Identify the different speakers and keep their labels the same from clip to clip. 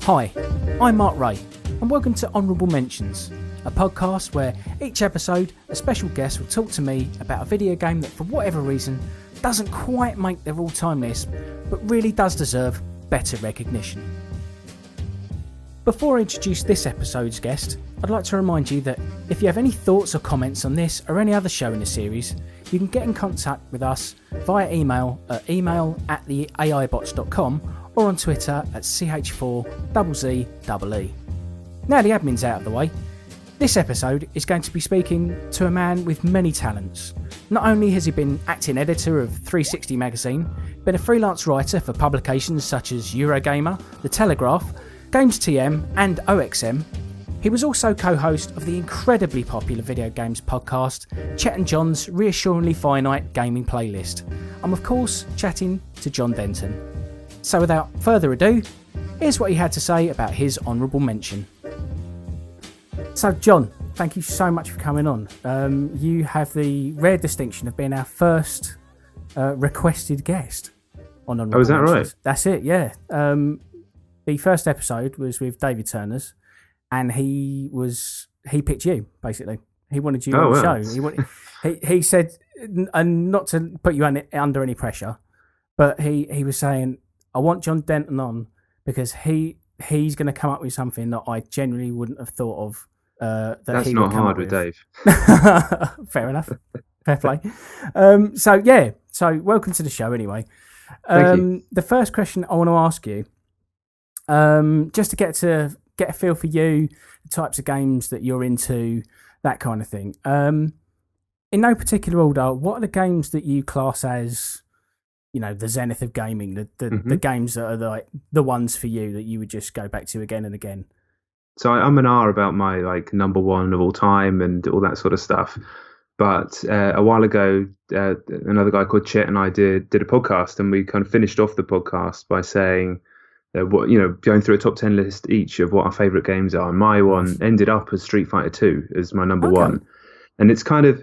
Speaker 1: Hi, I'm Mark Ray, and welcome to Honourable Mentions, a podcast where each episode a special guest will talk to me about a video game that for whatever reason doesn't quite make their all-time list, but really does deserve better recognition. Before I introduce this episode's guest, I'd like to remind you that if you have any thoughts or comments on this or any other show in the series, you can get in contact with us via email at email@theaibots.com or on Twitter at ch4zzee. Now the admin's out of the way, this episode is going to be speaking to a man with many talents. Not only has he been acting editor of 360 magazine, been a freelance writer for publications such as Eurogamer, The Telegraph, Games TM and OXM, he was also co-host of the incredibly popular video games podcast, Chet and John's Reassuringly Finite Gaming Playlist. I'm of course chatting to Jon Denton. So without further ado, here's what he had to say about his honourable mention. So John, thank you so much for coming on. You have the rare distinction of being our first requested guest on Honourable
Speaker 2: Oh, is that
Speaker 1: Mentions.
Speaker 2: right?
Speaker 1: That's it, yeah. The first episode was with David Turner's, and he picked you, basically. He wanted you on the show. He said, and not to put you under any pressure, but he was saying, I want Jon Denton on because he's going to come up with something that I generally wouldn't have thought of.
Speaker 2: That's not hard with Dave.
Speaker 1: Fair enough. Fair play. So welcome to the show anyway.
Speaker 2: Thank you.
Speaker 1: The first question I want to ask you, just to get a feel for you, the types of games that you're into, that kind of thing. In no particular order, what are the games that you class as, you know, the zenith of gaming, the games that are like the ones for you that you would just go back to again and again?
Speaker 2: So I'm an R about my number one of all time and all that sort of stuff. But a while ago, another guy called Chet and I did a podcast, and we kind of finished off the podcast by saying, going through a top 10 list each of what our favourite games are. And my one ended up as Street Fighter 2 as my number one. And it's kind of,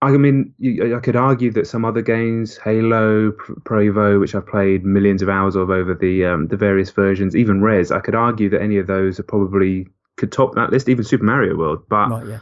Speaker 2: I could argue that some other games, Halo, Pro Evo, which I've played millions of hours of over the various versions, even Rez, I could argue that any of those could top that list, even Super Mario World. But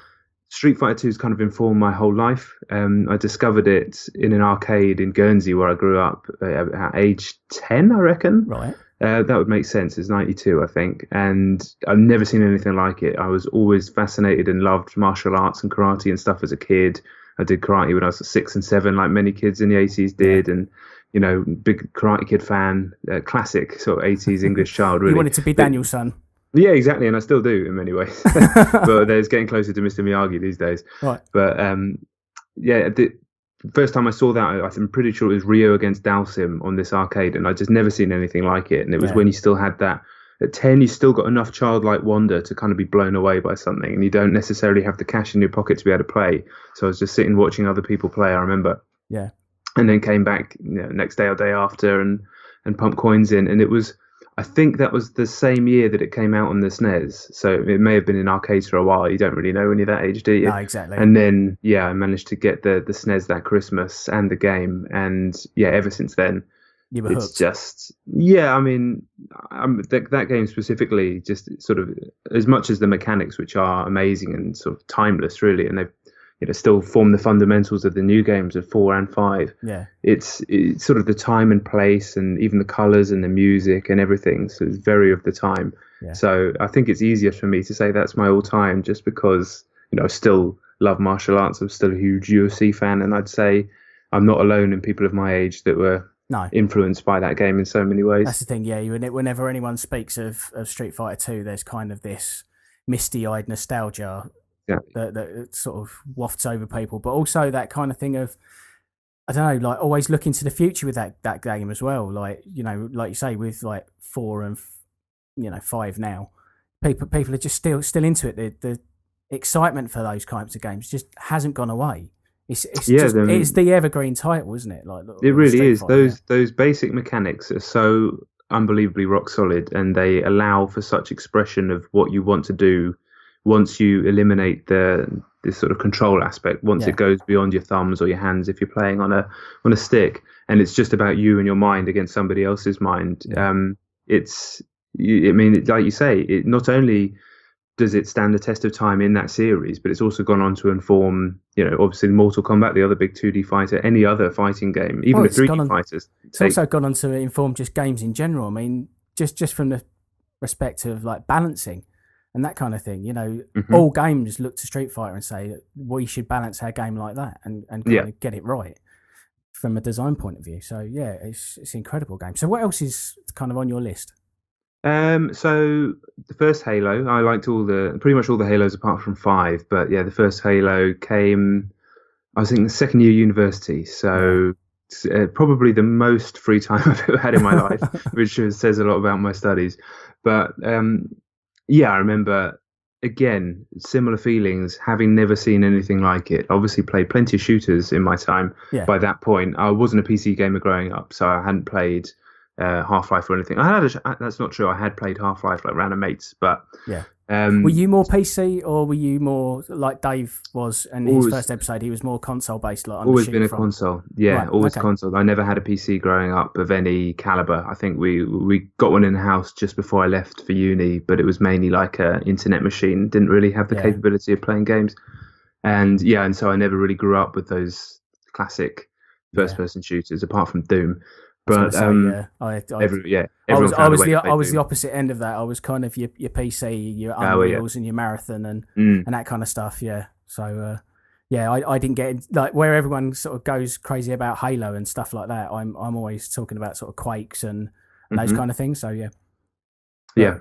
Speaker 2: Street Fighter 2 has kind of informed my whole life. I discovered it in an arcade in Guernsey where I grew up at age 10, I reckon.
Speaker 1: Right.
Speaker 2: That would make sense. It's 92, I think. And I've never seen anything like it. I was always fascinated and loved martial arts and karate and stuff as a kid. I did karate when I was 6 and 7, like many kids in the 80s did. And, big Karate Kid fan, classic sort of 80s English child, really.
Speaker 1: You wanted to be Daniel's son.
Speaker 2: Yeah, exactly. And I still do in many ways. But there's getting closer to Mr. Miyagi these days.
Speaker 1: Right.
Speaker 2: But, the first time I saw that, I'm pretty sure it was Rio against Dalsim on this arcade, and I'd just never seen anything like it. And it was when you still had that. At 10, you still got enough childlike wonder to kind of be blown away by something, and you don't necessarily have the cash in your pocket to be able to play. So I was just sitting watching other people play, I remember.
Speaker 1: Yeah. And
Speaker 2: then came back next day or day after and pumped coins in. And it was, I think that was the same year that it came out on the SNES. So it may have been in arcades for a while. You don't really know when you're that age, do you?
Speaker 1: No, exactly.
Speaker 2: And then, I managed to get the SNES that Christmas and the game. And ever since then,
Speaker 1: you were hooked.
Speaker 2: It's just, that game specifically, just sort of, as much as the mechanics, which are amazing and sort of timeless, really, and they've still form the fundamentals of the new games of 4 and 5.
Speaker 1: Yeah,
Speaker 2: it's sort of the time and place, and even the colours and the music and everything. So it's very of the time. Yeah. So I think it's easier for me to say that's my all time, just because I still love martial arts. I'm still a huge UFC fan, and I'd say I'm not alone in people of my age that were influenced by that game in so many ways.
Speaker 1: That's the thing, whenever anyone speaks of Street Fighter 2, there's kind of this misty-eyed nostalgia that sort of wafts over people, but also that kind of thing of, I don't know, like always looking to the future with that game as well. Like, like you say, with like 4 and 5 now, people are just still into it. The excitement for those kinds of games just hasn't gone away. It's the evergreen title, isn't it? Like
Speaker 2: it really is. Those basic mechanics are so unbelievably rock solid, and they allow for such expression of what you want to do once you eliminate this sort of control aspect. Once it goes beyond your thumbs or your hands, if you're playing on a stick, and it's just about you and your mind against somebody else's mind. It's I mean, like you say, it not only does it stand the test of time in that series, but it's also gone on to inform, obviously Mortal Kombat, the other big 2D fighter, any other fighting game, even
Speaker 1: Well,
Speaker 2: the 3D fighters.
Speaker 1: It's also gone on to inform just games in general. I mean, just from the respect of like balancing and that kind of thing. All games look to Street Fighter and say we should balance our game like that and kind of get it right from a design point of view. So yeah, it's an incredible game. So what else is kind of on your list?
Speaker 2: So the first Halo, I liked pretty much all the Halos apart from 5, but yeah, the first Halo came, I was in the second year university, so it's, probably the most free time I've ever had in my life, which says a lot about my studies. But yeah, I remember again similar feelings, having never seen anything like it. Obviously, played plenty of shooters in my time.
Speaker 1: Yeah.
Speaker 2: By that point, I wasn't a PC gamer growing up, so I hadn't played Half-Life or anything. That's not true. I had played Half-Life like random mates, but
Speaker 1: yeah. Were you more PC or were you more like Dave was in his first episode? He was more console based. Like
Speaker 2: always been a console. Yeah,
Speaker 1: right,
Speaker 2: always console. I never had a PC growing up of any caliber. I think we got one in the house just before I left for uni, but it was mainly like a internet machine. Didn't really have the capability of playing games, and so I never really grew up with those classic first person shooters apart from Doom. But
Speaker 1: I was the opposite end of that. I was kind of your PC, your Unreals, and your Marathon and that kind of stuff. Yeah. So I didn't get like where everyone sort of goes crazy about Halo and stuff like that. I'm always talking about sort of Quakes and those kind of things. So yeah.
Speaker 2: Yeah.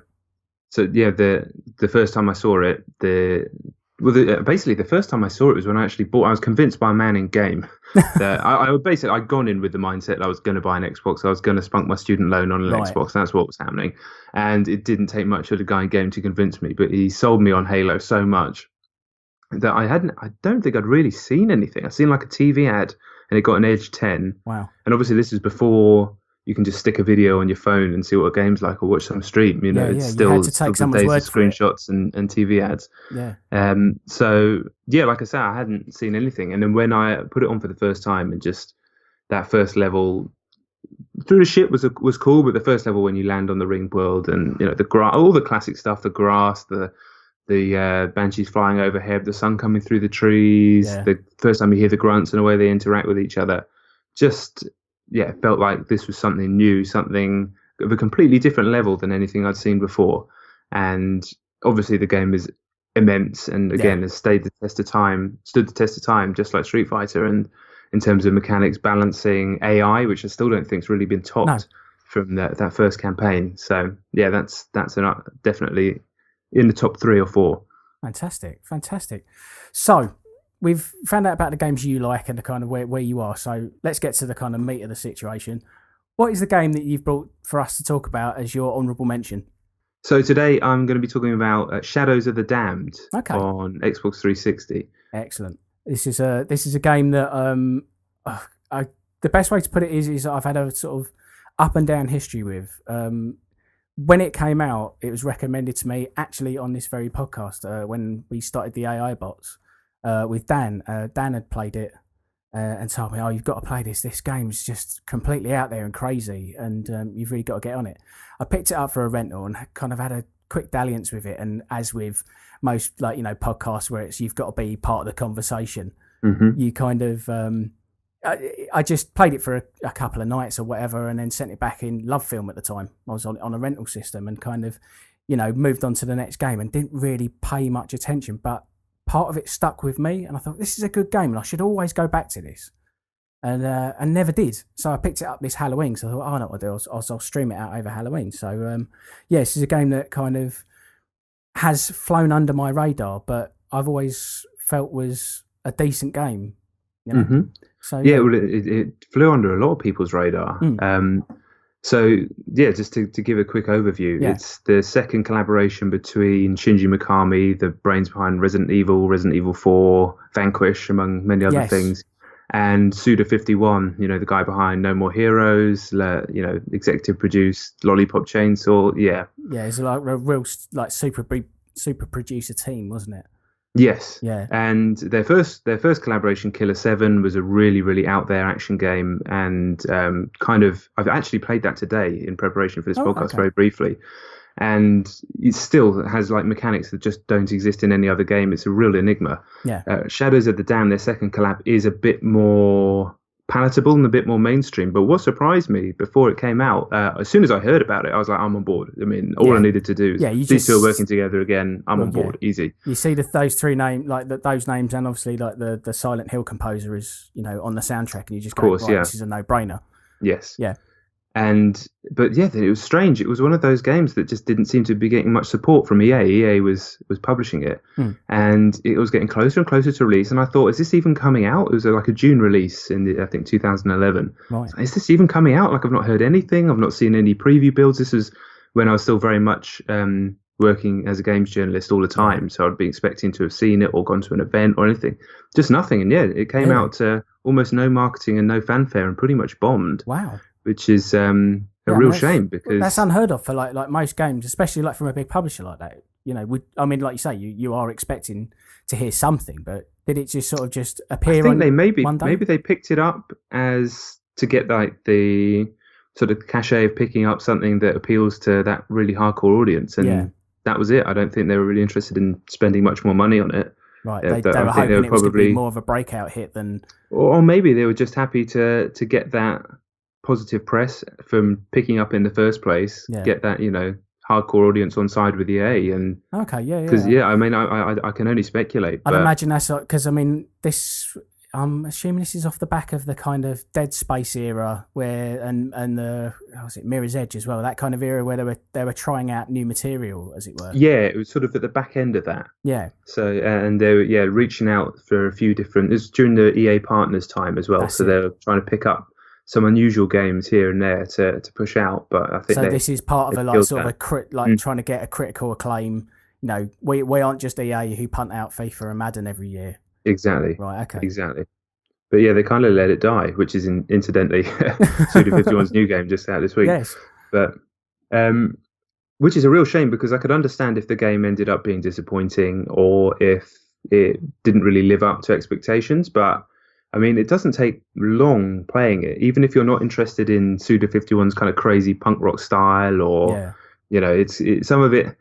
Speaker 2: So yeah, the first time I saw it, basically the first time I saw it was when I actually bought. I was convinced by a man in game that I'd gone in with the mindset that I was going to buy an Xbox. I was going to spunk my student loan on an Xbox. That's what was happening, and it didn't take much for the guy in game to convince me. But he sold me on Halo so much that I don't think I'd really seen anything. I seen like a TV ad, and it got an Edge 10.
Speaker 1: Wow!
Speaker 2: And obviously this is before you can just stick a video on your phone and see what a game's like or watch some stream. It's still the days of screenshots and TV ads.
Speaker 1: Yeah.
Speaker 2: So yeah, like I said, I hadn't seen anything, and then when I put it on for the first time, and just that first level through the ship was cool, but the first level when you land on the ringed world and the grass, all the classic stuff, the grass, the banshees flying overhead, the sun coming through the trees, the first time you hear the grunts and the way they interact with each other, just it felt like this was something new, something of a completely different level than anything I'd seen before. And obviously the game is immense and again has stood the test of time, just like Street Fighter, and in terms of mechanics, balancing, AI, which I still don't think's really been topped from that first campaign. So yeah, that's definitely in the top 3 or 4.
Speaker 1: Fantastic. So we've found out about the games you like and the kind of where you are. So let's get to the kind of meat of the situation. What is the game that you've brought for us to talk about as your honourable mention?
Speaker 2: So today I'm going to be talking about Shadows of the Damned on Xbox 360.
Speaker 1: Excellent. This is a game that the best way to put it is I've had a sort of up and down history with. When it came out, it was recommended to me actually on this very podcast when we started the AI bots. With Dan. Dan had played it and told me, "Oh, you've got to play this. This game's just completely out there and crazy, and you've really got to get on it." I picked it up for a rental and kind of had a quick dalliance with it. And as with most podcasts where you've got to be part of the conversation, you kind of I just played it for a couple of nights or whatever, and then sent it back in Love Film at the time. I was on a rental system and kind of moved on to the next game and didn't really pay much attention, but part of it stuck with me, and I thought this is a good game, and I should always go back to this, and never did. So I picked it up this Halloween. So I thought, I know what I'll do. I'll stream it out over Halloween. So this is a game that kind of has flown under my radar, but I've always felt was a decent game. So
Speaker 2: well, it flew under a lot of people's radar. So yeah, just to give a quick overview, it's the second collaboration between Shinji Mikami, the brains behind Resident Evil 4, Vanquish, among many other things, and Suda51, the guy behind No More Heroes, executive produced Lollipop Chainsaw.
Speaker 1: It's like a real super producer team, wasn't it?
Speaker 2: Yes. Yeah. And their first collaboration, Killer 7, was a really, really out there action game, and I've actually played that today in preparation for this podcast very briefly. and it still has like mechanics that just don't exist in any other game. It's a real enigma.
Speaker 1: Yeah.
Speaker 2: Shadows of the Dam, their second collab, is a bit more palatable and a bit more mainstream. But what surprised me before it came out, as soon as I heard about it, I was like, I'm on board. I mean, all I needed to do is these two are working together again. I'm on board, easy.
Speaker 1: You see those three names, like those names, and obviously like the Silent Hill composer is, on the soundtrack, and you just go, this is a no-brainer.
Speaker 2: Yes.
Speaker 1: Yeah.
Speaker 2: But it was strange. It was one of those games that just didn't seem to be getting much support from EA. EA was publishing it, and it was getting closer and closer to release. And I thought, is this even coming out? It was like a June release in I think 2011.
Speaker 1: Right.
Speaker 2: Is this even coming out? Like, I've not heard anything. I've not seen any preview builds. This was when I was still very much working as a games journalist all the time. So I'd be expecting to have seen it or gone to an event or anything. Just nothing. And it came out to almost no marketing and no fanfare and pretty much bombed.
Speaker 1: Wow.
Speaker 2: Which is a real shame, because
Speaker 1: that's unheard of for like most games, especially like from a big publisher like that. Like you say, you are expecting to hear something, but did it just sort of just appear?
Speaker 2: I think
Speaker 1: one day?
Speaker 2: maybe they picked it up as to get like the sort of cachet of picking up something that appeals to that really hardcore audience, and that was it. I don't think they were really interested in spending much more money on it.
Speaker 1: Right, they were hoping it was going to be more of a breakout hit than,
Speaker 2: or maybe they were just happy to get that positive press from picking up in the first place, get that hardcore audience on side with EA, and because I mean I can only speculate.
Speaker 1: I'd imagine that's because I'm assuming this is off the back of the kind of Dead Space era where and the Mirror's Edge as well, that kind of era where they were trying out new material, as it were.
Speaker 2: Yeah, it was sort of at the back end of that.
Speaker 1: Yeah.
Speaker 2: So and they were reaching out for a few different. It was during the EA Partners time as well, so they were trying to pick up some unusual games here and there to push out, but I think
Speaker 1: this is part of trying to get a critical acclaim. We aren't just EA who punt out FIFA and Madden every year.
Speaker 2: Exactly.
Speaker 1: Right. Okay.
Speaker 2: Exactly. But they kind of let it die, which is incidentally Suda51's new game just out this week.
Speaker 1: Yes.
Speaker 2: But which is a real shame, because I could understand if the game ended up being disappointing or if it didn't really live up to expectations, but I mean, it doesn't take long playing it, even if you're not interested in Suda51's kind of crazy punk rock style, or it's some of it.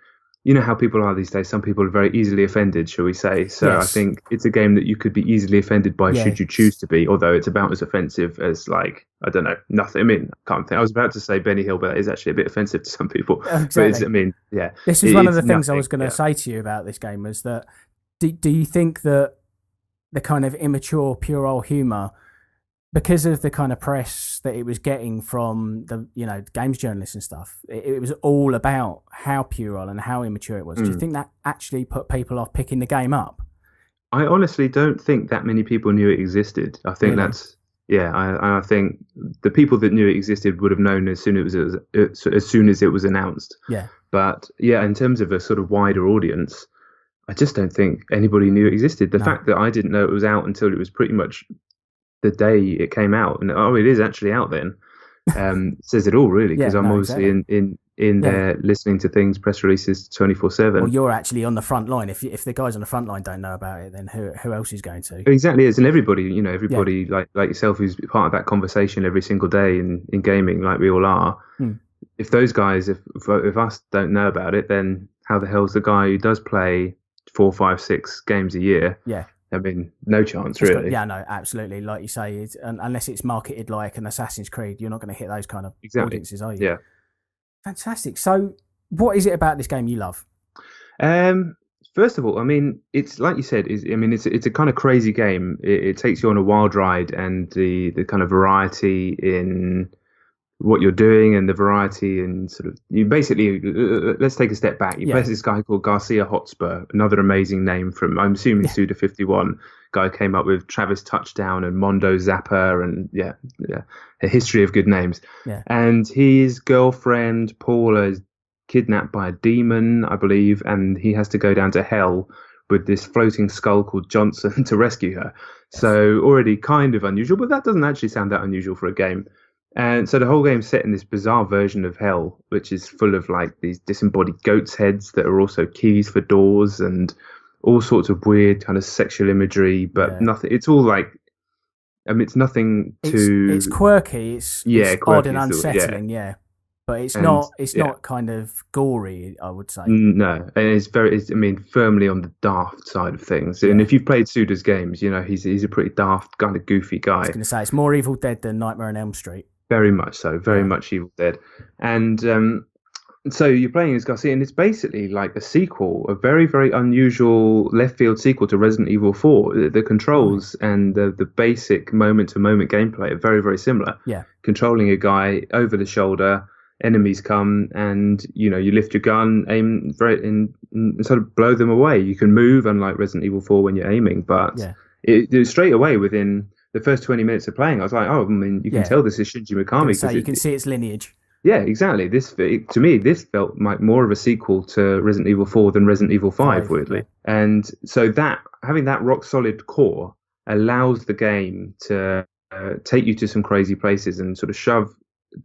Speaker 2: You know how people are these days. Some people are very easily offended, shall we say? So I think it's a game that you could be easily offended by, should you choose to be. Although it's about as offensive as, like, I don't know, nothing. I mean, I can't think. I was about to say Benny Hill, but that is actually a bit offensive to some people.
Speaker 1: Exactly.
Speaker 2: But
Speaker 1: this is one of the things I was going to say to you about this game, was that do you think that the kind of immature, puerile humour, because of the kind of press that it was getting from the games journalists and stuff, it was all about how puerile and how immature it was. Do you think that actually put people off picking the game up?
Speaker 2: I honestly don't think that many people knew it existed. I think I think the people that knew it existed would have known as soon as it was announced.
Speaker 1: Yeah.
Speaker 2: But in terms of a sort of wider audience, I just don't think anybody knew it existed. The fact that I didn't know it was out until it was pretty much the day it came out, and it is actually out then, says it all, really, because I'm obviously in there listening to things, press releases 24/7.
Speaker 1: Well, you're actually on the front line. If the guys on the front line don't know about it, then who else is going to?
Speaker 2: Exactly, is. And everybody like yourself, who's part of that conversation every single day in gaming, like we all are. If those guys, if us don't know about it, then how the hell's the guy who does play 4, 5, 6 games a year?
Speaker 1: Yeah.
Speaker 2: I mean, no chance, really.
Speaker 1: No, absolutely. Like you say, unless it's marketed like an Assassin's Creed, you're not going to hit those kind of audiences, are you?
Speaker 2: Yeah.
Speaker 1: Fantastic. So, what is it about this game you love?
Speaker 2: First of all, I mean, it's like you said. It's a kind of crazy game. It takes you on a wild ride, and the kind of variety in what you're doing and the variety and sort of you basically let's take a step back. You play this guy called Garcia Hotspur, another amazing name from, I'm assuming, Suda51. Guy came up with Travis Touchdown and Mondo Zappa and a history of good names.
Speaker 1: Yeah.
Speaker 2: And his girlfriend Paula is kidnapped by a demon, I believe, and he has to go down to hell with this floating skull called Johnson to rescue her. So already kind of unusual, but that doesn't actually sound that unusual for a game. And so the whole game's set in this bizarre version of hell, which is full of like these disembodied goats' heads that are also keys for doors and all sorts of weird kind of sexual imagery, but nothing. It's all like, it's nothing too.
Speaker 1: It's quirky. It's
Speaker 2: quirky,
Speaker 1: odd and unsettling. but it's
Speaker 2: And
Speaker 1: not. It's
Speaker 2: yeah,
Speaker 1: not kind of gory, I would say.
Speaker 2: no, and I mean, firmly on the daft side of things. And
Speaker 1: Yeah,
Speaker 2: if you've played Suda's games, you know he's a pretty daft, kind of goofy
Speaker 1: I was
Speaker 2: guy.
Speaker 1: going to say it's more Evil Dead than Nightmare on Elm Street.
Speaker 2: Very much so, very
Speaker 1: Yeah,
Speaker 2: much Evil Dead. And so you're playing as Garcia, and it's basically like a sequel, a very, very unusual left field sequel to Resident Evil 4. The
Speaker 1: right.
Speaker 2: controls and the basic moment to moment gameplay are very, very similar.
Speaker 1: Yeah,
Speaker 2: Controlling a guy over the shoulder, enemies come, and you lift your gun, aim very, and sort of blow them away. You can move, unlike Resident Evil 4 when you're aiming, but
Speaker 1: yeah.
Speaker 2: it straight away within the first 20 minutes of playing, I was like, oh, I mean, you can
Speaker 1: Yeah,
Speaker 2: tell this is Shinji
Speaker 1: going
Speaker 2: Mikami
Speaker 1: to
Speaker 2: because
Speaker 1: say you can see its lineage.
Speaker 2: yeah, exactly. To me, this felt like more of a sequel to Resident Evil 4 than Resident Evil 5,
Speaker 1: Yeah,
Speaker 2: weirdly. And so that having that rock solid core allows the game to take you to some crazy places and sort of shove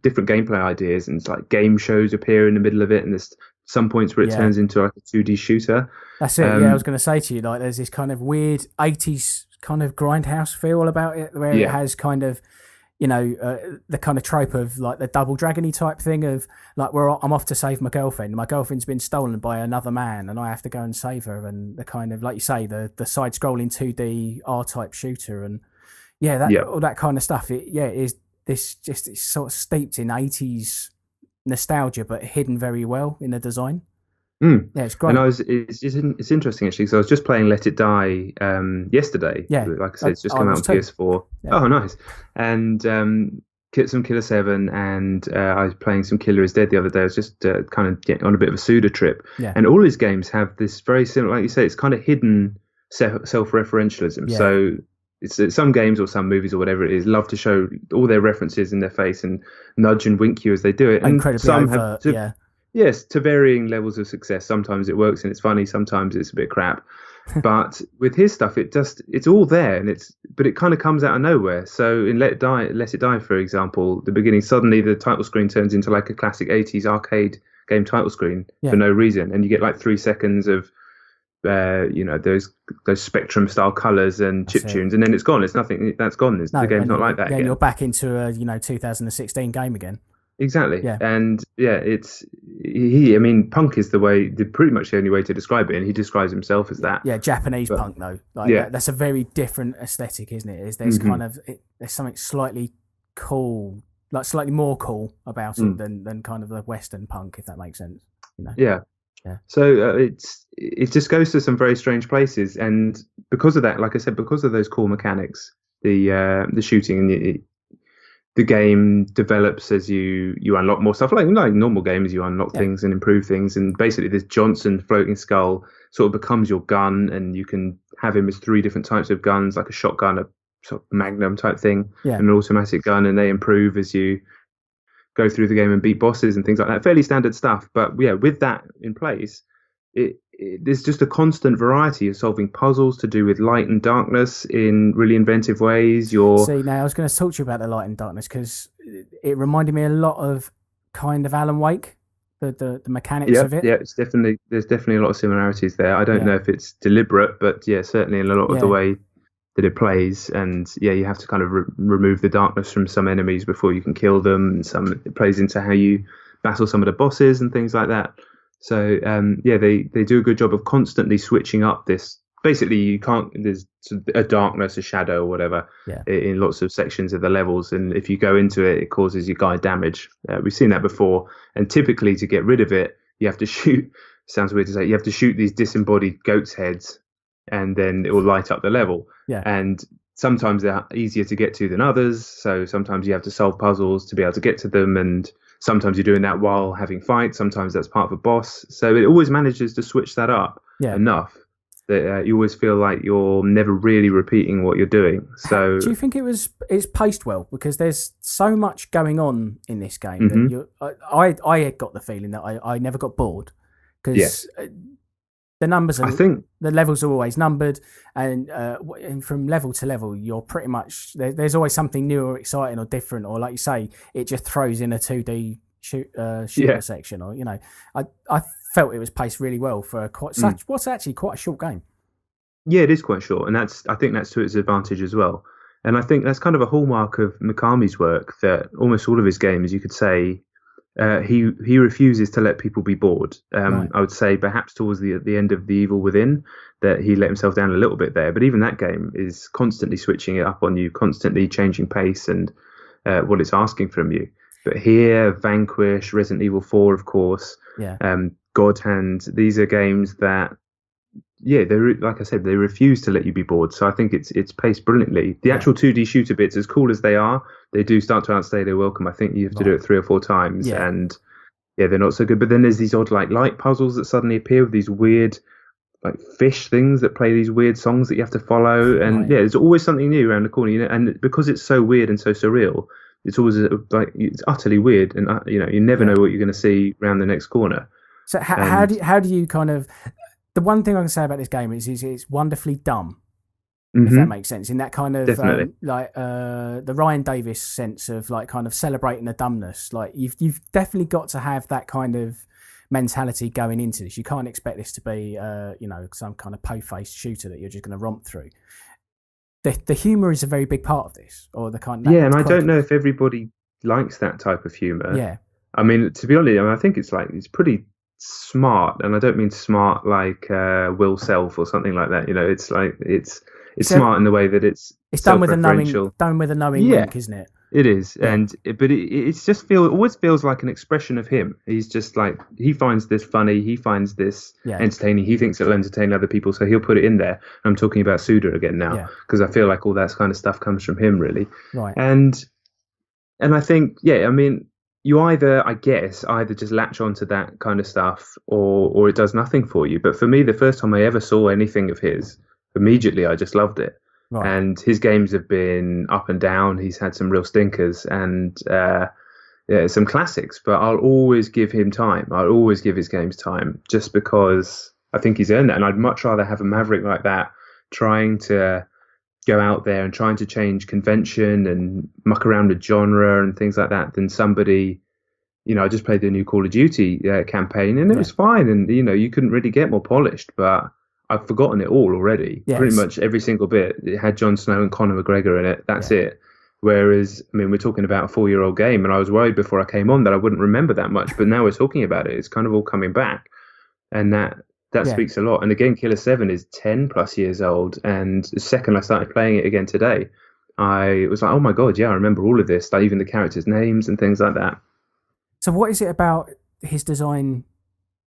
Speaker 2: different gameplay ideas, and it's like game shows appear in the middle of it, and there's some points where it
Speaker 1: yeah.
Speaker 2: turns into like a 2D shooter.
Speaker 1: That's it. Yeah, I was
Speaker 2: Um,
Speaker 1: going to say to you, like, there's this kind of weird '80s kind of grindhouse feel about it, where it
Speaker 2: yeah,
Speaker 1: has kind of, the kind of trope of like the double dragony type thing of like, where I'm off to save my girlfriend. My girlfriend's been stolen by another man, and I have to go and save her. And the kind of, like you say, the side scrolling 2D R type shooter, and yeah, that
Speaker 2: yeah.
Speaker 1: all that kind of stuff. It is this just it's sort of steeped in '80s nostalgia, but hidden very well in the design.
Speaker 2: Mm.
Speaker 1: Yeah, it's
Speaker 2: And
Speaker 1: great.
Speaker 2: it's interesting actually because I was just playing Let It Die yesterday.
Speaker 1: Yeah,
Speaker 2: Like I said, it's just
Speaker 1: I
Speaker 2: come out
Speaker 1: was
Speaker 2: on
Speaker 1: too.
Speaker 2: PS4.
Speaker 1: Yeah.
Speaker 2: Oh, nice. And some Killer 7, and I was playing some Killer is Dead the other day. I was just kind of getting on a bit of a Suda trip.
Speaker 1: Yeah.
Speaker 2: And all his games have this very similar, like you say, it's kind of hidden self-referentialism.
Speaker 1: Yeah.
Speaker 2: So it's some games or some movies or whatever it is love to show all their references in their face and nudge and wink you as they do it. And
Speaker 1: Incredibly
Speaker 2: some
Speaker 1: overt.
Speaker 2: have
Speaker 1: Yeah.
Speaker 2: yes, to varying levels of success. Sometimes it works and it's funny. Sometimes it's a bit crap. But with his stuff, it's all there, but it kind of comes out of nowhere. So in Let It Die, for example, the beginning suddenly the title screen turns into like a classic '80s arcade game title screen for
Speaker 1: Yeah.
Speaker 2: no reason, and you get like 3 seconds of those Spectrum style colors and
Speaker 1: That's
Speaker 2: chip
Speaker 1: it.
Speaker 2: tunes, and then it's gone. It's nothing. That's gone.
Speaker 1: No,
Speaker 2: The game's
Speaker 1: and
Speaker 2: not like that
Speaker 1: yeah, and
Speaker 2: again.
Speaker 1: you're back into a 2016 game again.
Speaker 2: Exactly.
Speaker 1: Yeah.
Speaker 2: And yeah, I mean, punk is pretty much the only way to describe it. And he describes himself as that.
Speaker 1: Yeah, Japanese
Speaker 2: But
Speaker 1: punk though. Like
Speaker 2: yeah.
Speaker 1: that's a very different aesthetic, isn't it? There's
Speaker 2: Hmm.
Speaker 1: kind of there's something slightly cool, like slightly more cool about it
Speaker 2: Mm.
Speaker 1: than kind of the Western punk, if that makes sense.
Speaker 2: Yeah.
Speaker 1: Yeah.
Speaker 2: So it just goes to some very strange places. And because of that, like I said, because of those core mechanics, the shooting and the game develops as you unlock more stuff. Like normal games, you unlock
Speaker 1: Yeah.
Speaker 2: things and improve things. And basically, this Johnson floating skull sort of becomes your gun, and you can have him as 3 different types of guns, like a shotgun, a sort of Magnum type thing,
Speaker 1: Yeah.
Speaker 2: and an automatic gun, and they improve as you go through the game and beat bosses and things like that. Fairly standard stuff, but yeah, with that in place, there's just a constant variety of solving puzzles to do with light and darkness in really inventive ways.
Speaker 1: See, now I was going to talk to you about the light and darkness because it reminded me a lot of kind of Alan Wake, the mechanics of it.
Speaker 2: Yeah, there's definitely a lot of similarities there. I don't
Speaker 1: Yeah.
Speaker 2: know if it's deliberate, but yeah, certainly in a lot of the
Speaker 1: Yeah.
Speaker 2: way that it plays. And yeah, you have to kind of remove the darkness from some enemies before you can kill them. And it plays into how you battle some of the bosses and things like that. So yeah, they do a good job of constantly switching up this. Basically, you can't. There's a darkness, a shadow, or whatever,
Speaker 1: Yeah.
Speaker 2: in lots of sections of the levels, and if you go into it, it causes your guy damage. We've seen that before, and typically to get rid of it, you have to shoot. Sounds weird to say. You have to shoot these disembodied goats' heads, and then it will light up the level.
Speaker 1: Yeah.
Speaker 2: And sometimes they're easier to get to than others. So sometimes you have to solve puzzles to be able to get to them, and sometimes you're doing that while having fights. Sometimes that's part of a boss. So it always manages to switch that up
Speaker 1: Yeah.
Speaker 2: enough that you always feel like you're never really repeating what you're doing. So
Speaker 1: Do you think it's paced well? Because there's so much going on in this game that I got the feeling that I never got bored because the numbers are,
Speaker 2: I think
Speaker 1: the levels are always numbered, and from level to level, you're pretty much there's always something new or exciting or different, or like you say, it just throws in a 2D shooter section, or I felt it was paced really well for what's actually quite a short game.
Speaker 2: Yeah, it is quite short, and I think that's to its advantage as well. And I think that's kind of a hallmark of Mikami's work, that almost all of his games, you could say, he refuses to let people be bored.
Speaker 1: Right.
Speaker 2: I would say perhaps towards the end of The Evil Within that he let himself down a little bit there. But even that game is constantly switching it up on you, constantly changing pace and what it's asking from you. But here, Vanquish, Resident Evil 4, of course,
Speaker 1: Yeah.
Speaker 2: God Hand, these are games that, yeah, they like I said, they refuse to let you be bored. So I think it's paced brilliantly. The actual 2D shooter bits, as cool as they are, they do start to outstay their welcome. I think you have to do it 3 or 4 times, and yeah, they're not so good. But then there's these odd like light puzzles that suddenly appear with these weird like fish things that play these weird songs that you have to follow, and yeah, there's always something new around the corner. You know, and because it's so weird and so surreal, it's always like it's utterly weird, and you never know what you're going to see around the next corner.
Speaker 1: So how do you kind of, the one thing I can say about this game is it's wonderfully dumb, if that makes sense, in that kind of like the Ryan Davis sense of like kind of celebrating the dumbness. Like you've definitely got to have that kind of mentality going into this. You can't expect this to be some kind of po-faced shooter that you're just going to romp through. The humor is a very big part of this, or the kind of
Speaker 2: and I don't know if everybody likes that type of humor.
Speaker 1: Yeah,
Speaker 2: I mean, to be honest, I think it's pretty smart, and I don't mean smart like Will Self or something like that. You know, it's like it's smart in the way that it's
Speaker 1: done with a knowing wink, isn't it?
Speaker 2: It is, but it's just always feels like an expression of him. He's just like, he finds this funny, he finds this entertaining, he thinks it'll entertain other people, so he'll put it in there. I'm talking about Suda again now because I feel like all that kind of stuff comes from him, really.
Speaker 1: Right.
Speaker 2: And I think, I mean, you either just latch onto that kind of stuff or it does nothing for you. But for me, the first time I ever saw anything of his, immediately I just loved it. Right. And his games have been up and down. He's had some real stinkers and some classics, but I'll always give him time. I'll always give his games time just because I think he's earned that. And I'd much rather have a maverick like that trying to go out there and trying to change convention and muck around with genre and things like that than somebody, I just played the new Call of Duty campaign and it was fine. And, you couldn't really get more polished, but I've forgotten it all already. Yes. Pretty much every single bit. It had Jon Snow and Conor McGregor in it. That's it. Whereas, I mean, we're talking about a 4-year-old game, and I was worried before I came on that I wouldn't remember that much. But now we're talking about it. It's kind of all coming back, and that speaks a lot. And again, Killer 7 is 10 plus years old. And the second I started playing it again today, I was like, oh my god, I remember all of this, like even the characters' names and things like that.
Speaker 1: So, what is it about his design,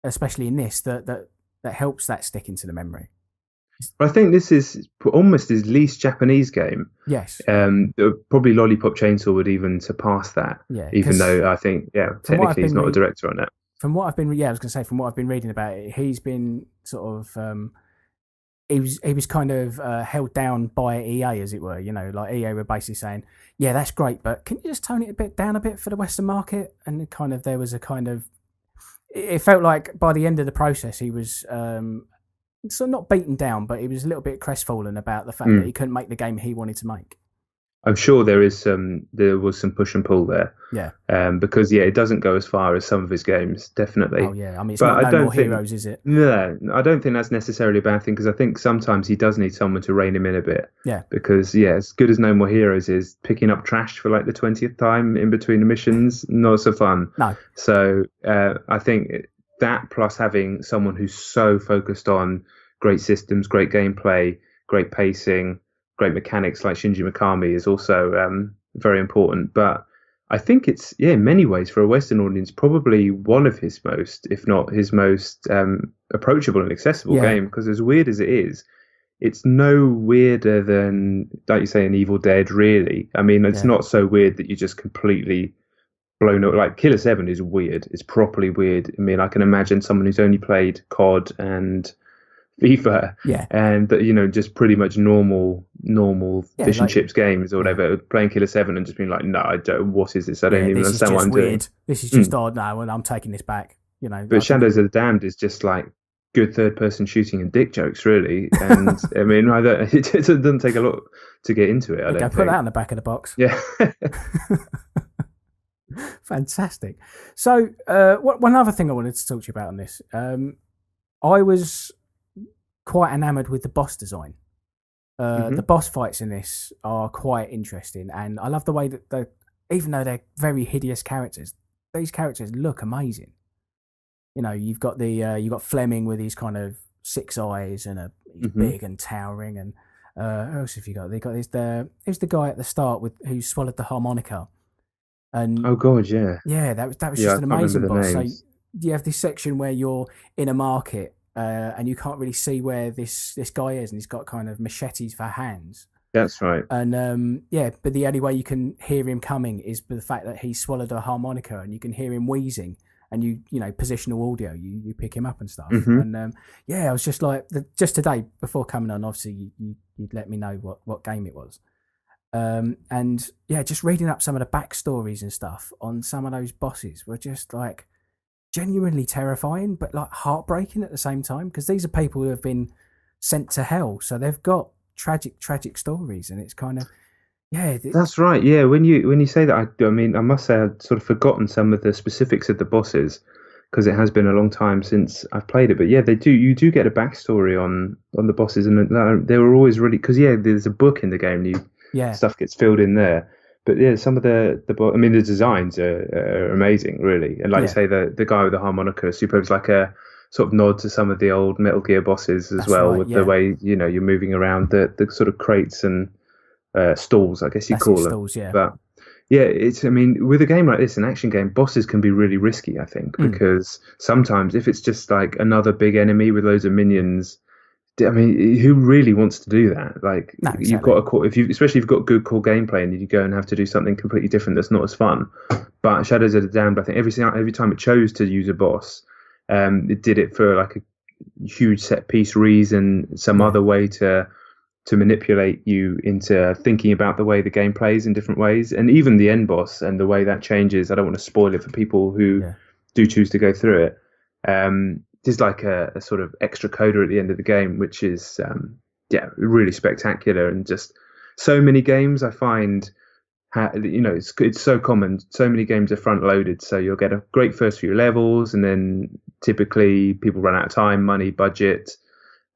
Speaker 1: especially in this, that helps that stick into the memory?
Speaker 2: I think this is almost his least Japanese game.
Speaker 1: Yes.
Speaker 2: Probably Lollipop Chainsaw would even surpass that.
Speaker 1: Yeah.
Speaker 2: Even though I think, technically he's not a director on that.
Speaker 1: From what I've been, I was going to say, from what I've been reading about it, he's been sort of, he was kind of held down by EA, as it were. Like EA were basically saying, yeah, that's great, but can you just tone it down a bit for the Western market? And kind of there was a kind of, it felt like by the end of the process, he was so not beaten down, but he was a little bit crestfallen about the fact that he couldn't make the game he wanted to make.
Speaker 2: I'm sure there was some push and pull there.
Speaker 1: Yeah.
Speaker 2: Because it doesn't go as far as some of his games, definitely.
Speaker 1: Oh yeah, I mean it's not No More Heroes, is it?
Speaker 2: No, I don't think that's necessarily a bad thing because I think sometimes he does need someone to rein him in a bit.
Speaker 1: Yeah.
Speaker 2: Because as good as No More Heroes is, picking up trash for like the 20th time in between the missions, not so fun.
Speaker 1: No.
Speaker 2: So I think that plus having someone who's so focused on great systems, great gameplay, great pacing, great mechanics like Shinji Mikami is also very important. But I think it's, in many ways for a Western audience, probably one of his most, if not his most approachable and accessible game, because as weird as it is, it's no weirder than, like you say, an Evil Dead, really. I mean, it's not so weird that you just completely blown up. Like Killer 7 is weird. It's properly weird. I mean, I can imagine someone who's only played COD and FIFA, and just pretty much normal fish and chips games or whatever, playing Killer 7 and just being like, no, I don't. What is this? I don't even understand what I'm doing.
Speaker 1: This is just odd. No, I'm taking this back.
Speaker 2: But Shadows of the Damned is just like good third-person shooting and dick jokes, really. And I mean, it doesn't take a lot to get into it. I don't think.
Speaker 1: Put that on the back of the box.
Speaker 2: Yeah.
Speaker 1: Fantastic. So, one other thing I wanted to talk to you about on this, I was quite enamored with the boss design. The boss fights in this are quite interesting, and I love the way that even though they're very hideous characters, these characters look amazing. You know, you've got you got Fleming with his kind of 6 eyes and he's big and towering, and who else have you got? They got who's the guy at the start who swallowed the harmonica, and
Speaker 2: Oh God, yeah.
Speaker 1: that was
Speaker 2: Yeah,
Speaker 1: just
Speaker 2: I
Speaker 1: an
Speaker 2: can't
Speaker 1: amazing
Speaker 2: remember the
Speaker 1: boss. So
Speaker 2: names.
Speaker 1: you have this section where you're in a market and you can't really see where this guy is, and he's got kind of machetes for hands.
Speaker 2: That's right.
Speaker 1: And but the only way you can hear him coming is by the fact that he swallowed a harmonica, and you can hear him wheezing. And you know, positional audio, you pick him up and stuff. And I was just like, just today before coming on, obviously you'd let me know what game it was. And yeah, just reading up some of the backstories and stuff on some of those bosses were just like genuinely terrifying, but like heartbreaking at the same time, because these are people who have been sent to hell, so they've got tragic stories, and it's kind of
Speaker 2: That's right. Yeah, when you say that, I mean, I must say I'd sort of forgotten some of the specifics of the bosses because it has been a long time since I've played it. But yeah, you do get a backstory on the bosses, and they were always really, because there's a book in the game, and stuff gets filled in there. But yeah, some of the designs are amazing, really. And like you say, the guy with the harmonica is superb. It's like a sort of nod to some of the old Metal Gear bosses as with the way you're moving around the sort of crates and stalls, I guess you call them.
Speaker 1: Stalls, yeah.
Speaker 2: But yeah, with a game like this, an action game, bosses can be really risky, I think, because sometimes if it's just like another big enemy with loads of minions, I mean, who really wants to do that? Like,
Speaker 1: no, exactly.
Speaker 2: You've got especially if you've got good core gameplay, and you go and have to do something completely different that's not as fun. But Shadows of the Damned, I think every time it chose to use a boss, it did it for like a huge set piece reason, some other way to manipulate you into thinking about the way the game plays in different ways. And even the end boss and the way that changes, I don't want to spoil it for people who do choose to go through it. There's like a sort of extra coda at the end of the game, which is really spectacular. And just so many games I find, it's so common. So many games are front loaded, so you'll get a great first few levels, and then typically people run out of time, money, budget.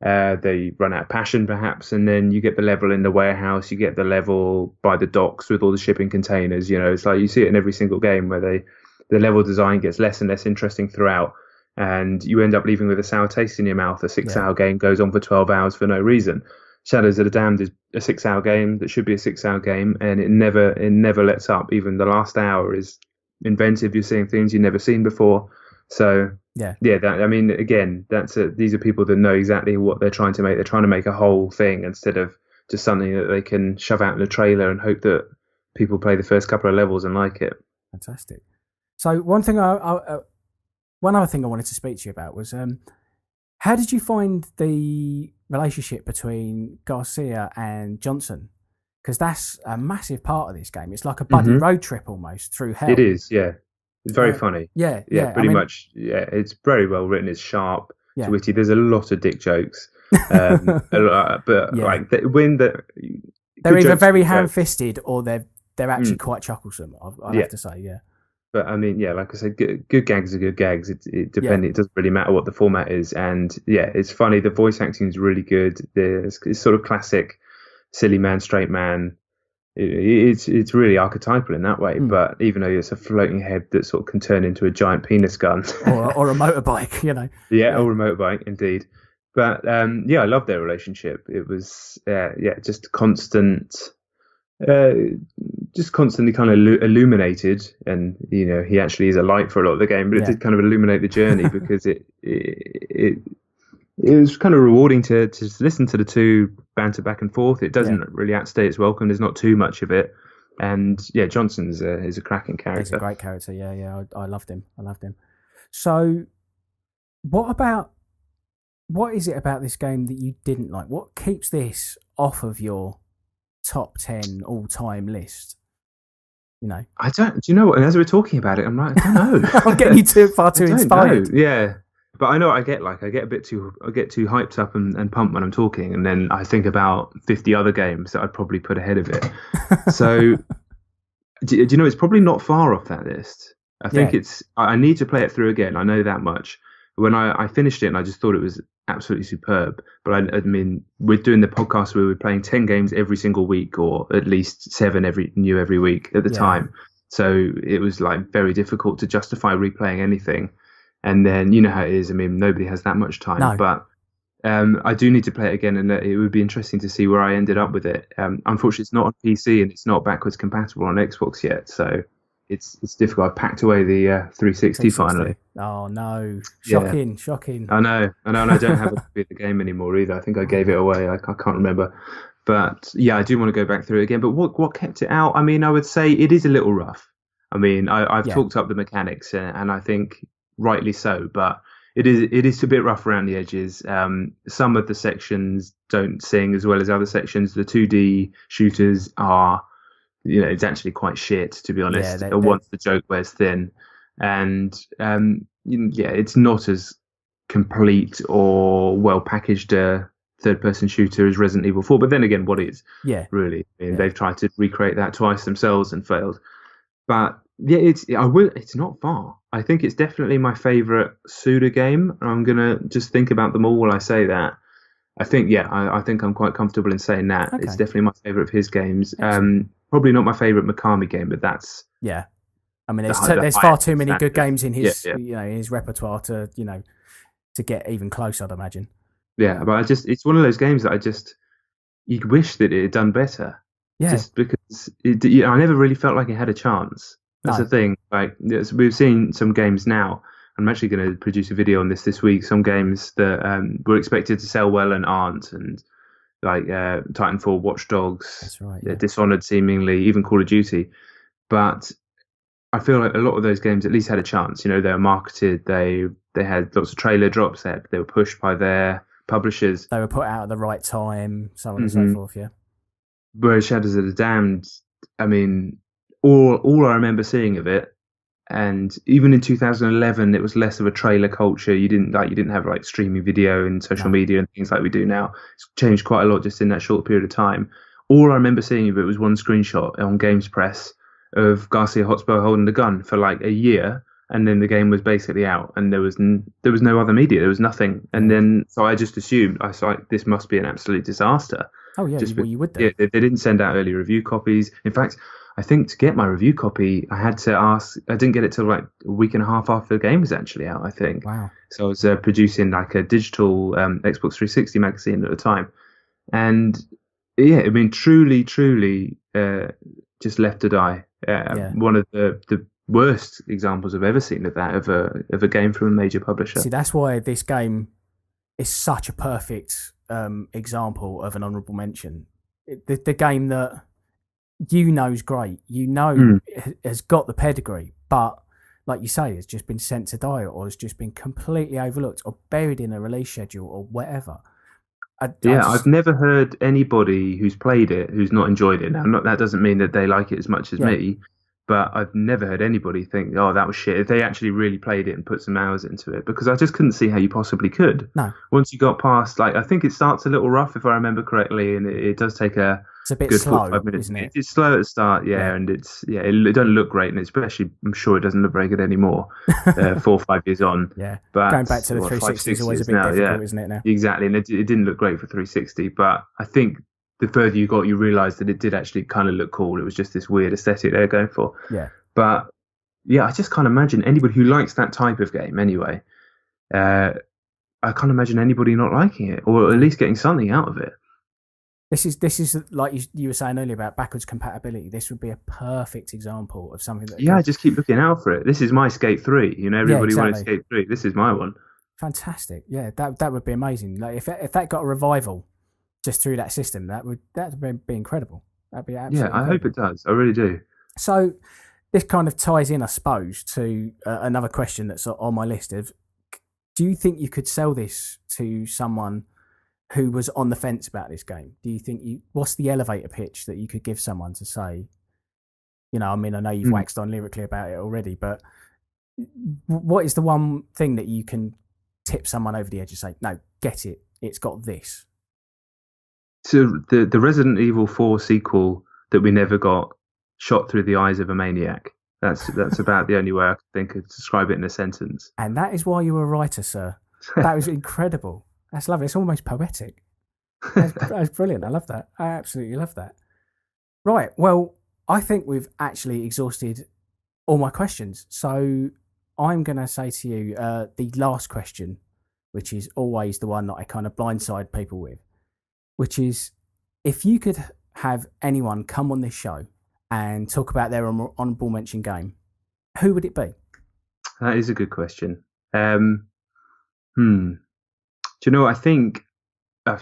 Speaker 2: They run out of passion, perhaps, and then you get the level in the warehouse, you get the level by the docks with all the shipping containers. It's like you see it in every single game where the level design gets less and less interesting throughout, and you end up leaving with a sour taste in your mouth. A 6-hour game goes on for 12 hours for no reason. Shadows of the Damned is a 6-hour game that should be a 6-hour game, and it never lets up. Even the last hour is inventive. You're seeing things you've never seen before. So these are people that know exactly what they're trying to make. They're trying to make a whole thing instead of just something that they can shove out in a trailer and hope that people play the first couple of levels and like it.
Speaker 1: Fantastic. So one other thing I wanted to speak to you about was how did you find the relationship between Garcia and Johnson? Because that's a massive part of this game. It's like a buddy road trip almost through hell.
Speaker 2: It is, yeah. It's very funny.
Speaker 1: Yeah,
Speaker 2: pretty much. Yeah, it's very well written. It's sharp, it's witty. There's a lot of dick jokes, they're
Speaker 1: either very ham-fisted or they're actually quite chucklesome. I have to say,
Speaker 2: But I mean, like I said, good gags are good gags. It doesn't really matter what the format is, and it's funny. The voice acting is really good. It's sort of classic, silly man, straight man. It's really archetypal in that way, but even though it's a floating head that sort of can turn into a giant penis gun
Speaker 1: or a motorbike,
Speaker 2: or a motorbike, indeed. But I love their relationship. It was just constantly kind of illuminated, and he actually is a light for a lot of the game, but it did kind of illuminate the journey because it was kind of rewarding to just listen to the two banter back and forth. It doesn't really outstay its welcome. There's not too much of it, and Johnson is a cracking character.
Speaker 1: He's a great character. I loved him. So, what is it about this game that you didn't like? What keeps this off of your top 10 all-time list?
Speaker 2: I don't. Do you know what? And as we're talking about it, I'm like, I don't know.
Speaker 1: I'm getting you far too inspired.
Speaker 2: Yeah. But I know I get too hyped up and pumped when I'm talking, and then I think about 50 other games that I'd probably put ahead of it. So, do you know, it's probably not far off that list. I think I need to play it through again. I know that much. When I finished it, and I just thought it was absolutely superb. But I mean, we're doing the podcast where we're playing 10 games every single week, or at least 7 every week at the time. So it was like very difficult to justify replaying anything. And then you know how it is. I mean, nobody has that much time,
Speaker 1: No.
Speaker 2: but I do need to play it again, and it would be interesting to see where I ended up with it. Unfortunately, it's not on PC and it's not backwards compatible on Xbox yet, so it's difficult. I packed away the 360 finally.
Speaker 1: Oh no!
Speaker 2: Yeah,
Speaker 1: Shocking.
Speaker 2: I know, and I don't have a copy of the game anymore either. I think I gave it away. I can't remember, but yeah, I do want to go back through it again. But what kept it out? I mean, I would say it is a little rough. I mean, I've
Speaker 1: Yeah.
Speaker 2: talked up the mechanics, and I think rightly so, but it is a bit rough around the edges. Some of the sections don't sing as well as other sections. The 2D shooters are, it's actually quite shit, to be honest.
Speaker 1: Yeah,
Speaker 2: Once the joke wears thin, and yeah, it's not as complete or well packaged a third-person shooter as Resident Evil 4. But then again, what is
Speaker 1: yeah.
Speaker 2: really? I mean, they've tried to recreate that twice themselves and failed. But yeah, it's not far. I think it's definitely my favorite Suda game. I'm gonna just think about them all while I say that. I think I think I'm quite comfortable in saying that.
Speaker 1: Okay.
Speaker 2: It's definitely my favorite of his games.
Speaker 1: Excellent.
Speaker 2: Probably not my favorite Mikami game, but that's
Speaker 1: Yeah. I mean, there's
Speaker 2: the
Speaker 1: far too many
Speaker 2: standard.
Speaker 1: good games in his
Speaker 2: Yeah.
Speaker 1: in his repertoire to to get even close, I'd imagine.
Speaker 2: Yeah, but it's one of those games that you wish that it had done better.
Speaker 1: Yeah.
Speaker 2: Just because I never really felt like it had a chance. That's
Speaker 1: No.
Speaker 2: the thing. Like we've seen some games now. I'm actually going to produce a video on this week. Some games that were expected to sell well and aren't, and like Titanfall, Watch Dogs,
Speaker 1: That's right. Yeah.
Speaker 2: Dishonored, seemingly even Call of Duty. But I feel like a lot of those games at least had a chance. They were marketed. They had lots of trailer drops. They were pushed by their publishers.
Speaker 1: They were put out at the right time, so on and so forth. Yeah.
Speaker 2: Whereas Shadows of the Damned, I mean, all I remember seeing of it, and even in 2011, it was less of a trailer culture. You didn't have like streaming video and social media and things like we do now. It's changed quite a lot just in that short period of time. All I remember seeing of it was one screenshot on Games Press of Garcia Hotspur holding the gun for like a year, and then the game was basically out, and there was no other media. There was nothing, and then so I just assumed this must be an absolute disaster.
Speaker 1: Oh yeah, you would do.
Speaker 2: Yeah, they didn't send out early review copies. In fact, I think to get my review copy, I had to ask. I didn't get it till like a week and a half after the game was actually out, I think.
Speaker 1: Wow.
Speaker 2: So I was producing like a digital Xbox 360 magazine at the time, and yeah, I mean, truly, just left to die. One of the worst examples I've ever seen of that of a game from a major publisher.
Speaker 1: See, that's why this game is such a perfect example of an honourable mention. The game that is great, has got the pedigree, but like you say, it's just been sent to die, or has just been completely overlooked, or buried in a release schedule, or whatever.
Speaker 2: I've never heard anybody who's played it who's not enjoyed it. Now, that doesn't mean that they like it as much as me, but I've never heard anybody think, "Oh, that was shit." If they actually really played it and put some hours into it, because I just couldn't see how you possibly could.
Speaker 1: No.
Speaker 2: Once you got past, like, I think it starts a little rough if I remember correctly, and it does take
Speaker 1: it's a bit
Speaker 2: good
Speaker 1: slow,
Speaker 2: 45 minutes.
Speaker 1: Isn't it?
Speaker 2: It's slow at the start, and it doesn't look great, and especially I'm sure it doesn't look very good anymore. 4 or 5 years on,
Speaker 1: but going back to the 360 is always a bit difficult, isn't it? Now,
Speaker 2: exactly, and it didn't look great for 360, but I think the further you got, you realised that it did actually kind of look cool. It was just this weird aesthetic they were going for.
Speaker 1: Yeah.
Speaker 2: But yeah, I just can't imagine anybody who likes that type of game anyway. I can't imagine anybody not liking it, or at least getting something out of it.
Speaker 1: This is like you were saying earlier about backwards compatibility. This would be a perfect example of something that.
Speaker 2: Yeah, I just keep looking out for it. This is my Skate 3. Everybody wanted Skate 3. This is my one.
Speaker 1: Fantastic. Yeah, that would be amazing. Like if that got a revival just through that system, that would be incredible. That'd be absolutely.
Speaker 2: Yeah, I hope it does. I really do.
Speaker 1: So this kind of ties in, I suppose, to another question that's on my list of: do you think you could sell this to someone who was on the fence about this game? Do you think what's the elevator pitch that you could give someone to say, I mean, I know you've waxed on lyrically about it already, but what is the one thing that you can tip someone over the edge and say, no, get it, it's got this?
Speaker 2: So the Resident Evil 4 sequel that we never got, shot through the eyes of a maniac. That's about the only way I can think of to describe it in a sentence.
Speaker 1: And that is why you were a writer, sir. That was incredible. That's lovely. It's almost poetic. That's brilliant. I love that. I absolutely love that. Right. Well, I think we've actually exhausted all my questions. So I'm going to say to you the last question, which is always the one that I kind of blindside people with, which is if you could have anyone come on this show and talk about their honourable mention game, who would it be?
Speaker 2: That is a good question. Do you know what I think?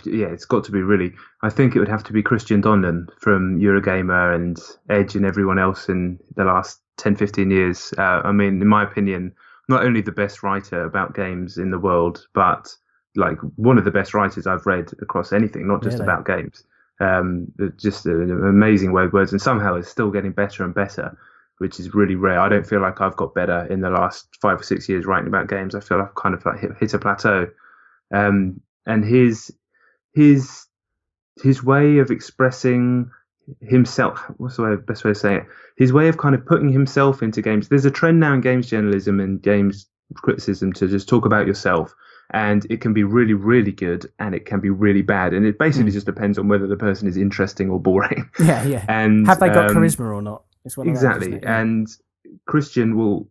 Speaker 2: Yeah, it's got to be really. I think it would have to be Jon Denton from Eurogamer and Edge and everyone else in the last 10, 15 years. I mean, in my opinion, not only the best writer about games in the world, but like one of the best writers I've read across anything, not just about games. Just an amazing way of words, and somehow it's still getting better and better, which is really rare. I don't feel like I've got better in the last 5 or 6 years writing about games. I feel I've kind of like hit a plateau. And his way of expressing himself, what's the best way of saying it? His way of kind of putting himself into games. There's a trend now in games journalism and games criticism to just talk about yourself. And it can be really, really good and it can be really bad. And it basically just depends on whether the person is interesting or boring.
Speaker 1: Yeah.
Speaker 2: And
Speaker 1: have they got charisma or not?
Speaker 2: Exactly.
Speaker 1: Those, yeah.
Speaker 2: And Christian will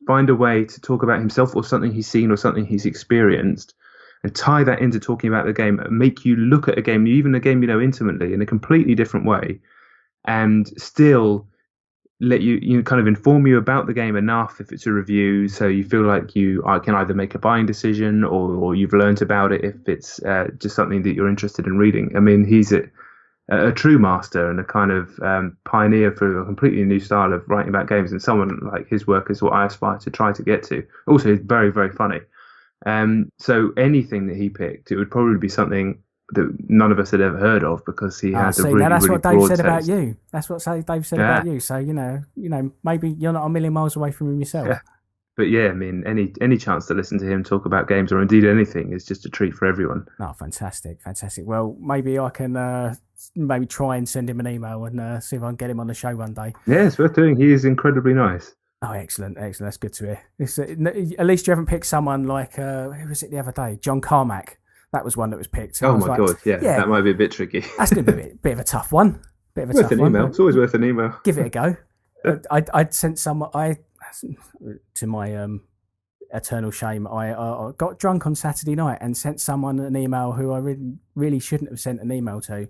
Speaker 2: find a way to talk about himself or something he's seen or something he's experienced and tie that into talking about the game and make you look at a game, even a game you know intimately, in a completely different way, and still let you kind of inform you about the game enough if it's a review, so you feel like you can either make a buying decision or you've learnt about it if it's just something that you're interested in reading. I mean, he's a true master and a kind of pioneer for a completely new style of writing about games, and someone like his work is what I aspire to try to get to. Also, he's very, very funny. So anything that he picked, it would probably be something that none of us had ever heard of, because he has a really,
Speaker 1: now that's
Speaker 2: really
Speaker 1: what Dave
Speaker 2: broad
Speaker 1: said
Speaker 2: taste.
Speaker 1: about you. That's what Dave said about you. So you know, maybe you're not a million miles away from him yourself.
Speaker 2: Yeah. But yeah, I mean, any chance to listen to him talk about games or indeed anything is just a treat for everyone.
Speaker 1: Oh, fantastic. Well, maybe I can maybe try and send him an email and see if I can get him on the show one day.
Speaker 2: Yeah, it's worth doing. He is incredibly nice.
Speaker 1: Oh, excellent. That's good to hear. At least you haven't picked someone like who was it the other day? John Carmack. That was one that was picked.
Speaker 2: Oh my God, yeah, that might be a bit tricky.
Speaker 1: That's going to be a bit of a tough one.
Speaker 2: Worth an email. It's always worth an email.
Speaker 1: Give it a go. I'd sent someone. To my eternal shame, I got drunk on Saturday night and sent someone an email who I really shouldn't have sent an email to,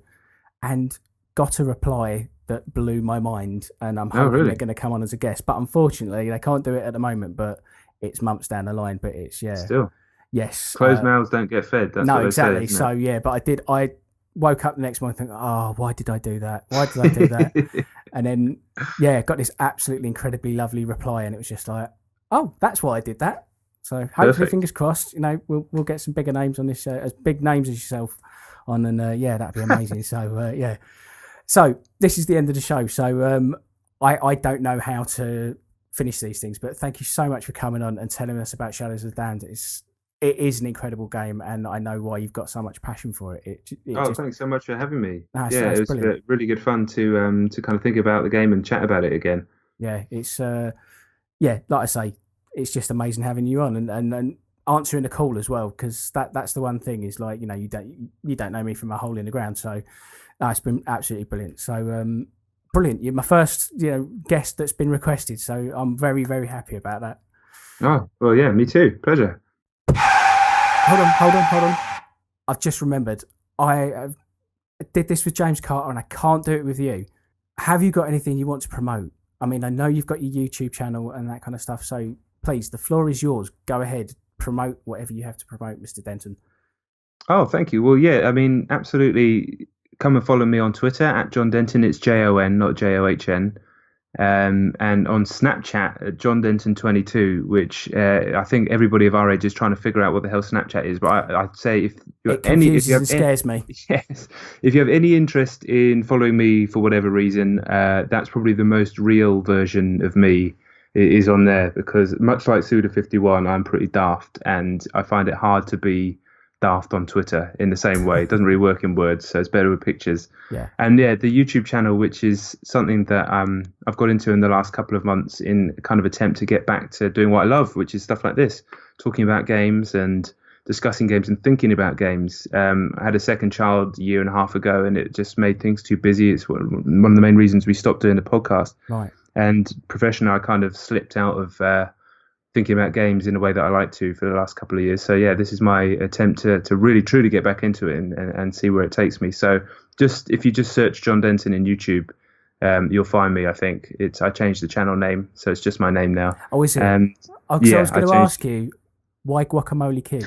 Speaker 1: and got a reply that blew my mind. And I'm hoping they're going to come on as a guest, but unfortunately they can't do it at the moment. But it's months down the line. But it's
Speaker 2: still.
Speaker 1: Yes.
Speaker 2: Closed mouths don't get fed. That's what
Speaker 1: exactly.
Speaker 2: Say,
Speaker 1: so yeah, but I woke up the next morning thinking, oh, why did I do that? And then got this absolutely incredibly lovely reply, and it was just like, oh, that's why I did that. So hopefully,
Speaker 2: Perfect.
Speaker 1: Fingers crossed, we'll get some bigger names on this show, as big names as yourself on, and that'd be amazing. So this is the end of the show. So I don't know how to finish these things, but thank you so much for coming on and telling us about Shadows of the Damned. It is an incredible game, and I know why you've got so much passion for it.
Speaker 2: Thanks so much for having me.
Speaker 1: It was brilliant.
Speaker 2: Really good fun to kind of think about the game and chat about it again.
Speaker 1: Yeah, it's like I say, it's just amazing having you on and answering the call as well, because that's the one thing is like, you don't know me from a hole in the ground, so it's been absolutely brilliant. So brilliant, you're my first guest that's been requested, so I'm very, very happy about that.
Speaker 2: Oh well, yeah, me too. Pleasure.
Speaker 1: Hold on. I've just remembered. I did this with James Carter, and I can't do it with you. Have you got anything you want to promote? I mean, I know you've got your YouTube channel and that kind of stuff, so please, the floor is yours. Go ahead, promote whatever you have to promote, Mr. Denton.
Speaker 2: Oh, thank you. Well, yeah, I mean, absolutely. Come and follow me on Twitter at Jon Denton. It's Jon, not John. And on Snapchat at Jon Denton 22, which I think everybody of our age is trying to figure out what the hell Snapchat is. But I'd say if you have
Speaker 1: scares me.
Speaker 2: Yes, if you have any interest in following me for whatever reason, that's probably the most real version of me is on there, because much like Suda51, I'm pretty daft, and I find it hard to be daft on Twitter in the same way. It doesn't really work in words, so it's better with pictures.
Speaker 1: Yeah.
Speaker 2: And yeah, the YouTube channel, which is something that I've got into in the last couple of months in kind of attempt to get back to doing what I love, which is stuff like this, talking about games and discussing games and thinking about games. I had a second child a year and a half ago, and it just made things too busy. It's one of the main reasons we stopped doing the podcast.
Speaker 1: Right.
Speaker 2: And professionally, I kind of slipped out of thinking about games in a way that I like to for the last couple of years. So yeah, this is my attempt to really truly get back into it and see where it takes me. So just if you just search Jon Denton in YouTube, you'll find me. I think I changed the channel name, so it's just my name now.
Speaker 1: Oh, is it?
Speaker 2: Yeah,
Speaker 1: I was going to ask you, why Guacamole Kid?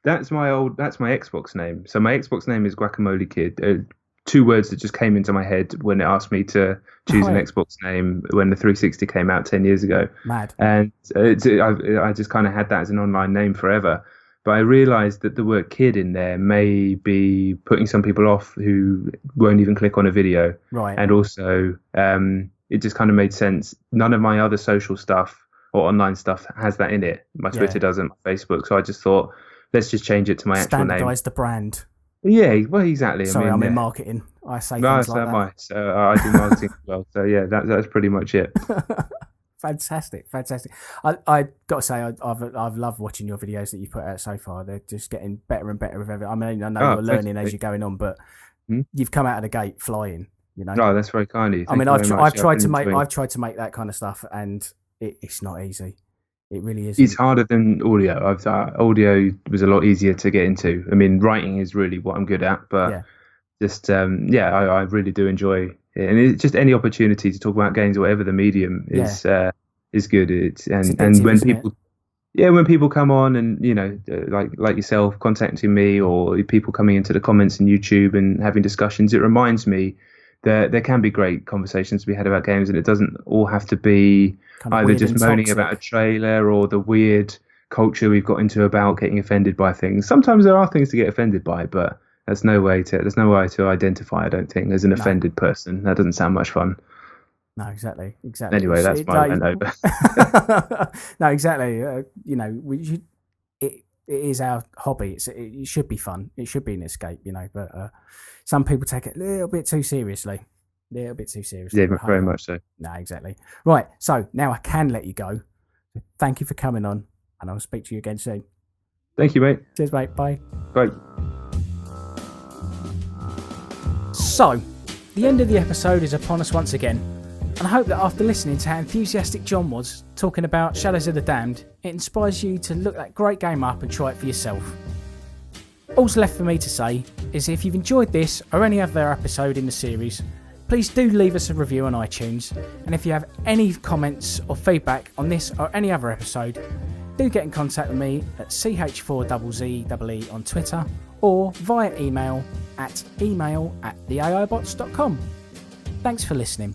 Speaker 2: That's my Xbox name. So my Xbox name is Guacamole Kid. 2 words that just came into my head when it asked me to choose an Xbox name when the 360 came out 10 years ago.
Speaker 1: Mad.
Speaker 2: And I just kind of had that as an online name forever. But I realized that the word kid in there may be putting some people off who won't even click on a video.
Speaker 1: Right.
Speaker 2: And also, it just kind of made sense. None of my other social stuff or online stuff has that in it. My Twitter doesn't, my Facebook. So I just thought, let's just change it to my actual name.
Speaker 1: Standardise the brand.
Speaker 2: Yeah, well, exactly.
Speaker 1: Sorry, I'm in marketing. I say things like that.
Speaker 2: So I do marketing as well. So yeah, that's pretty much it.
Speaker 1: Fantastic. I got to say, I've loved watching your videos that you've put out so far. They're just getting better and better with every. I mean, I know you're learning as you're going on, but you've come out of the gate flying. You know.
Speaker 2: Oh, that's very kind of you.
Speaker 1: I mean, I've tried to make that kind of stuff, and it's not easy. It really is.
Speaker 2: It's harder than audio. Audio was a lot easier to get into. I mean, writing is really what I'm good at, but I really do enjoy it. And it's just any opportunity to talk about games, or whatever the medium is good. And when people come on and, you know, like yourself contacting me, or people coming into the comments in YouTube and having discussions, it reminds me that there can be great conversations to be had about games, and it doesn't all have to be kind of either just moaning about a trailer or the weird culture we've got into about getting offended by things. Sometimes there are things to get offended by, but there's no way to identify, I don't think, as an offended person. That doesn't sound much fun.
Speaker 1: No, exactly.
Speaker 2: Anyway, that's my rant over.
Speaker 1: No, exactly. You know, it is our hobby. It should be fun. It should be an escape, you know, but some people take it a little bit too seriously. Yeah,
Speaker 2: very much so.
Speaker 1: No, exactly. Right, so now I can let you go. Thank you for coming on, and I'll speak to you again soon.
Speaker 2: Thank you, mate.
Speaker 1: Cheers, mate. Bye.
Speaker 2: Bye.
Speaker 1: So, the end of the episode is upon us once again, and I hope that after listening to how enthusiastic Jon was talking about Shadows of the Damned, it inspires you to look that great game up and try it for yourself. All's left for me to say is, if you've enjoyed this or any other episode in the series, please do leave us a review on iTunes, and if you have any comments or feedback on this or any other episode, do get in contact with me at CH4ZZEE on Twitter, or via email at theaibots.com. Thanks for listening.